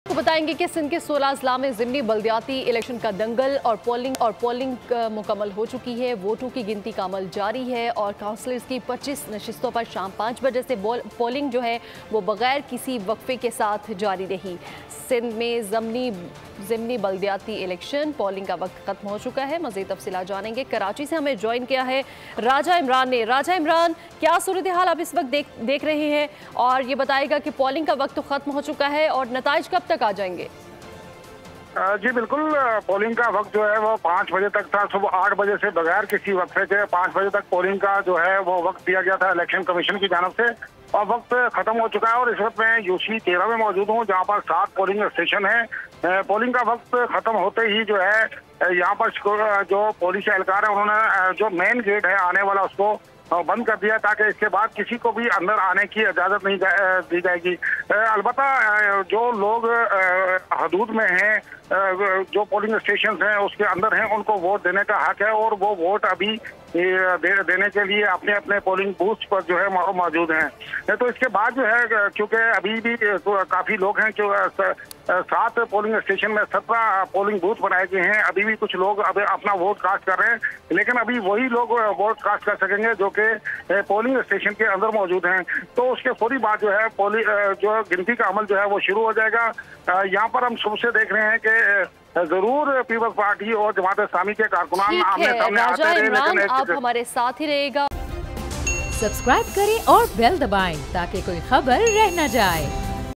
को बताएंगे कि सिंध के 16 अजला में ज़िमनी बल्दियाती इलेक्शन का दंगल और पोलिंग मुकम्मल हो चुकी है। वोटों की गिनती का अमल जारी है और काउंसलर्स की 25 नशिस्तों पर शाम 5 बजे से पोलिंग जो है वो बगैर किसी वक्फे के साथ जारी रही। सिंध में ज़िमनी बल्दियाती इलेक्शन पोलिंग का वक्त खत्म हो चुका है। मज़ीद तफसीलात जानेंगे। कराची से हमें ज्वाइन किया है राजा इमरान ने। राजा इमरान, क्या सूरत हाल आप इस वक्त देख रहे हैं और ये बताएगा कि पोलिंग का वक्त तो खत्म हो चुका है और नताइज कब तक आ जाएंगे? जी बिल्कुल, पोलिंग का वक्त जो है वो 5 बजे तक था। सुबह 8 बजे से बगैर किसी वक्फे के 5 बजे तक पोलिंग का जो है वो वक्त दिया गया था इलेक्शन कमीशन की जानब से और वक्त खत्म हो चुका है। और इस वक्त मैं यूसी 13 में मौजूद हूँ जहाँ पर 7 पोलिंग स्टेशन है। पोलिंग का वक्त खत्म होते ही जो है यहाँ पर जो पुलिस एहलकार है उन्होंने जो मेन गेट है आने वाला उसको बंद कर दिया ताकि इसके बाद किसी को भी अंदर आने की इजाजत नहीं दी जाएगी। अलबत्ता जो लोग हदूद में हैं, जो पोलिंग स्टेशन हैं उसके अंदर हैं, उनको वोट देने का हक है और वो वोट अभी देने के लिए अपने अपने पोलिंग बूथ पर जो है मौजूद हैं। तो इसके बाद जो है क्योंकि अभी भी काफी लोग हैं जो 7 पोलिंग स्टेशन में 17 पोलिंग बूथ बनाए गए हैं। अभी भी कुछ लोग अब अपना वोट कास्ट कर रहे हैं, लेकिन अभी वही लोग वोट कास्ट कर सकेंगे जो कि पोलिंग स्टेशन के अंदर मौजूद हैं। तो उसके फौरी बाद जो है जो गिनती का अमल जो है वो शुरू हो जाएगा। यहाँ पर हम सुबह से देख रहे हैं कि जरूर पीपल्स पार्टी और जमात इस्लामी के कारकुनान आमने सामने आते रहे, लेकिन आप हमारे साथ ही रहेगा। सब्सक्राइब करें और बेल दबाएं ताकि कोई खबर रह न जाए।